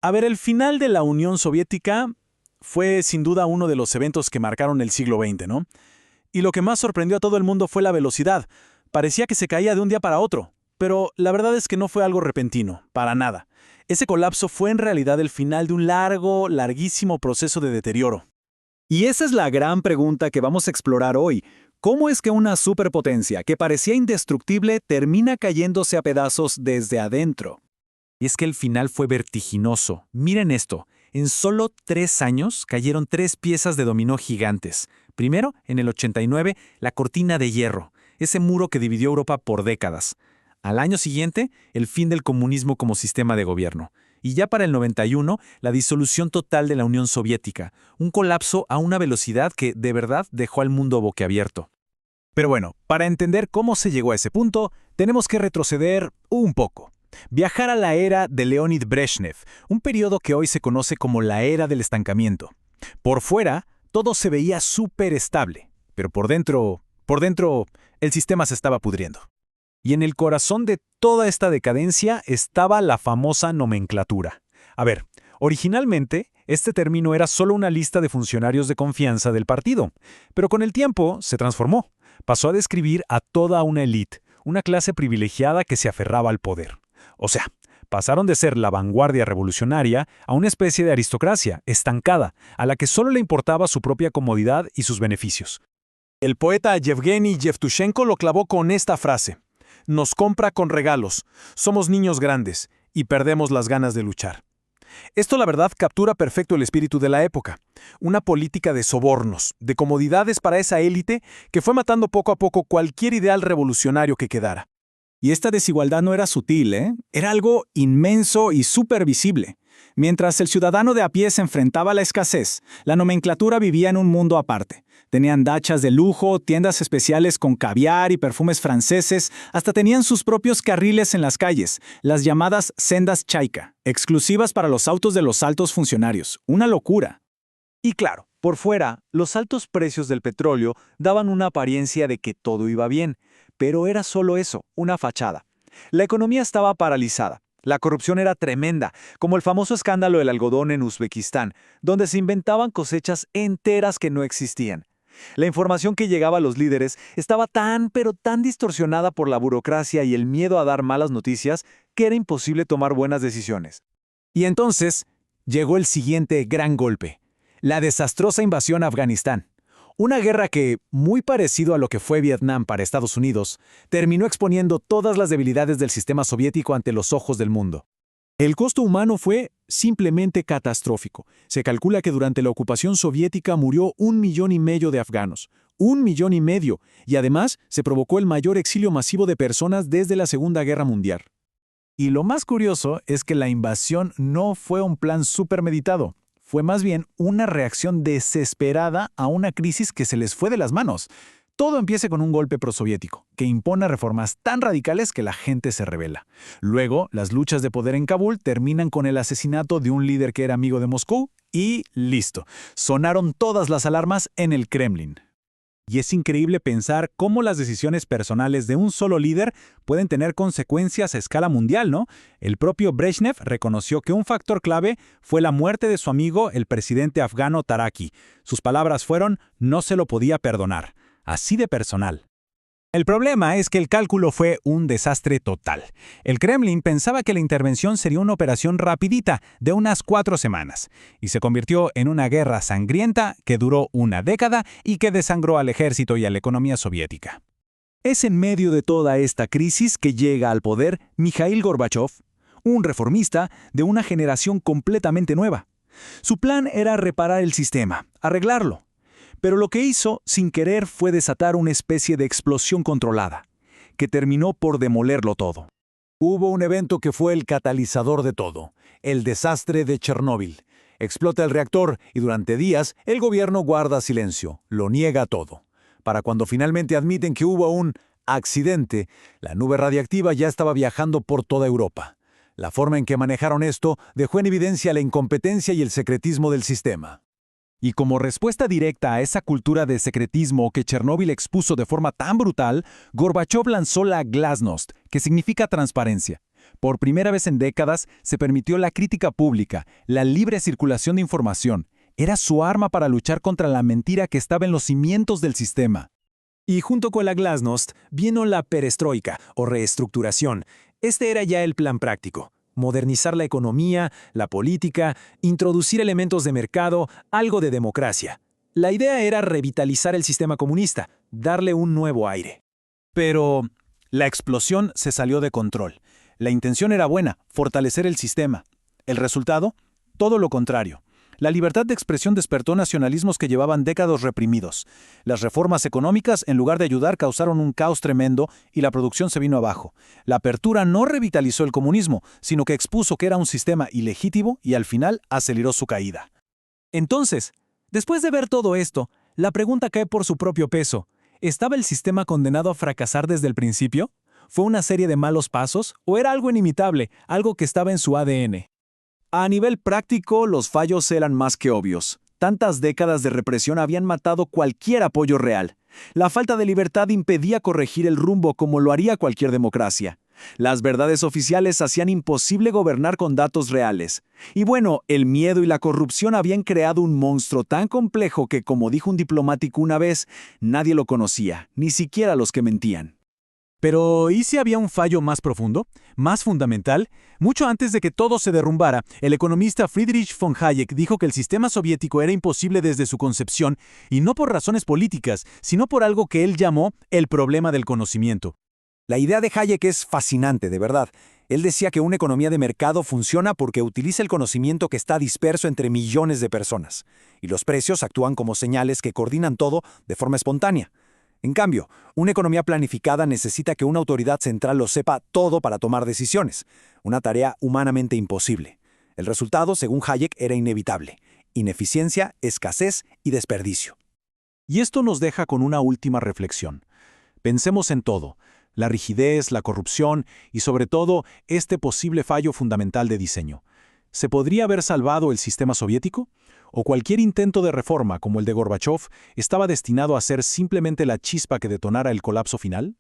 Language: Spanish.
A ver, el final de la Unión Soviética fue sin duda uno de los eventos que marcaron el siglo XX, ¿no? Y lo que más sorprendió a todo el mundo fue la velocidad. Parecía que se caía de un día para otro, pero la verdad es que no fue algo repentino, para nada. Ese colapso fue en realidad el final de un larguísimo proceso de deterioro. Y esa es la gran pregunta que vamos a explorar hoy. ¿Cómo es que una superpotencia que parecía indestructible termina cayéndose a pedazos desde adentro? Y es que el final fue vertiginoso. Miren esto. En solo 3 años cayeron 3 piezas de dominó gigantes. Primero, en el 89, la cortina de hierro, ese muro que dividió Europa por décadas. Al año siguiente, el fin del comunismo como sistema de gobierno. Y ya para el 91, la disolución total de la Unión Soviética, un colapso a una velocidad que, de verdad, dejó al mundo boquiabierto. Pero bueno, para entender cómo se llegó a ese punto, tenemos que retroceder un poco. Viajar a la era de Leonid Brezhnev, un periodo que hoy se conoce como la era del estancamiento. Por fuera, todo se veía súper estable, pero por dentro, el sistema se estaba pudriendo. Y en el corazón de toda esta decadencia estaba la famosa nomenclatura. A ver, originalmente, este término era solo una lista de funcionarios de confianza del partido, pero con el tiempo se transformó. Pasó a describir a toda una élite, una clase privilegiada que se aferraba al poder. O sea, pasaron de ser la vanguardia revolucionaria a una especie de aristocracia estancada, a la que solo le importaba su propia comodidad y sus beneficios. El poeta Yevgeny Yevtushenko lo clavó con esta frase: nos compra con regalos, somos niños grandes y perdemos las ganas de luchar. Esto la verdad captura perfecto el espíritu de la época, una política de sobornos, de comodidades para esa élite que fue matando poco a poco cualquier ideal revolucionario que quedara. Y esta desigualdad no era sutil, ¿eh? Era algo inmenso y súper visible. Mientras el ciudadano de a pie se enfrentaba a la escasez, la nomenclatura vivía en un mundo aparte. Tenían dachas de lujo, tiendas especiales con caviar y perfumes franceses, hasta tenían sus propios carriles en las calles, las llamadas sendas Chaika, exclusivas para los autos de los altos funcionarios. Una locura. Y claro, por fuera, los altos precios del petróleo daban una apariencia de que todo iba bien, pero era solo eso, una fachada. La economía estaba paralizada. La corrupción era tremenda, como el famoso escándalo del algodón en Uzbekistán, donde se inventaban cosechas enteras que no existían. La información que llegaba a los líderes estaba pero tan distorsionada por la burocracia y el miedo a dar malas noticias que era imposible tomar buenas decisiones. Y entonces llegó el siguiente gran golpe: la desastrosa invasión a Afganistán. Una guerra que, muy parecido a lo que fue Vietnam para Estados Unidos, terminó exponiendo todas las debilidades del sistema soviético ante los ojos del mundo. El costo humano fue simplemente catastrófico. Se calcula que durante la ocupación soviética murió 1,5 millones de afganos. 1,5 millones, y además se provocó el mayor exilio masivo de personas desde la Segunda Guerra Mundial. Y lo más curioso es que la invasión no fue un plan supermeditado. Fue más bien una reacción desesperada a una crisis que se les fue de las manos. Todo empieza con un golpe prosoviético, que impone reformas tan radicales que la gente se rebela. Luego, las luchas de poder en Kabul terminan con el asesinato de un líder que era amigo de Moscú y listo. Sonaron todas las alarmas en el Kremlin. Y es increíble pensar cómo las decisiones personales de un solo líder pueden tener consecuencias a escala mundial, ¿no? El propio Brezhnev reconoció que un factor clave fue la muerte de su amigo, el presidente afgano Taraki. Sus palabras fueron: no se lo podía perdonar. Así de personal. El problema es que el cálculo fue un desastre total. El Kremlin pensaba que la intervención sería una operación rapidita, de unas 4 semanas, y se convirtió en una guerra sangrienta que duró una década y que desangró al ejército y a la economía soviética. Es en medio de toda esta crisis que llega al poder Mikhail Gorbachev, un reformista de una generación completamente nueva. Su plan era reparar el sistema, arreglarlo. Pero lo que hizo, sin querer, fue desatar una especie de explosión controlada, que terminó por demolerlo todo. Hubo un evento que fue el catalizador de todo: el desastre de Chernóbil. Explota el reactor y durante días el gobierno guarda silencio, lo niega todo. Para cuando finalmente admiten que hubo un accidente, la nube radiactiva ya estaba viajando por toda Europa. La forma en que manejaron esto dejó en evidencia la incompetencia y el secretismo del sistema. Y como respuesta directa a esa cultura de secretismo que Chernóbil expuso de forma tan brutal, Gorbachev lanzó la Glasnost, que significa transparencia. Por primera vez en décadas se permitió la crítica pública, la libre circulación de información. Era su arma para luchar contra la mentira que estaba en los cimientos del sistema. Y junto con la glasnost vino la perestroika, o reestructuración. Este era ya el plan práctico. Modernizar la economía, la política, introducir elementos de mercado, algo de democracia. La idea era revitalizar el sistema comunista, darle un nuevo aire. Pero la explosión se salió de control. La intención era buena, fortalecer el sistema. ¿El resultado? Todo lo contrario. La libertad de expresión despertó nacionalismos que llevaban décadas reprimidos. Las reformas económicas, en lugar de ayudar, causaron un caos tremendo y la producción se vino abajo. La apertura no revitalizó el comunismo, sino que expuso que era un sistema ilegítimo y al final aceleró su caída. Entonces, después de ver todo esto, la pregunta cae por su propio peso. ¿Estaba el sistema condenado a fracasar desde el principio? ¿Fue una serie de malos pasos? ¿O era algo inimitable, algo que estaba en su ADN? A nivel práctico, los fallos eran más que obvios. Tantas décadas de represión habían matado cualquier apoyo real. La falta de libertad impedía corregir el rumbo como lo haría cualquier democracia. Las verdades oficiales hacían imposible gobernar con datos reales. Y bueno, el miedo y la corrupción habían creado un monstruo tan complejo que, como dijo un diplomático una vez, nadie lo conocía, ni siquiera los que mentían. Pero, ¿y si había un fallo más profundo, más fundamental? Mucho antes de que todo se derrumbara, el economista Friedrich von Hayek dijo que el sistema soviético era imposible desde su concepción, y no por razones políticas, sino por algo que él llamó el problema del conocimiento. La idea de Hayek es fascinante, de verdad. Él decía que una economía de mercado funciona porque utiliza el conocimiento que está disperso entre millones de personas, y los precios actúan como señales que coordinan todo de forma espontánea. En cambio, una economía planificada necesita que una autoridad central lo sepa todo para tomar decisiones, una tarea humanamente imposible. El resultado, según Hayek, era inevitable: ineficiencia, escasez y desperdicio. Y esto nos deja con una última reflexión. Pensemos en todo: la rigidez, la corrupción y sobre todo este posible fallo fundamental de diseño. ¿Se podría haber salvado el sistema soviético? ¿O cualquier intento de reforma como el de Gorbachov estaba destinado a ser simplemente la chispa que detonara el colapso final?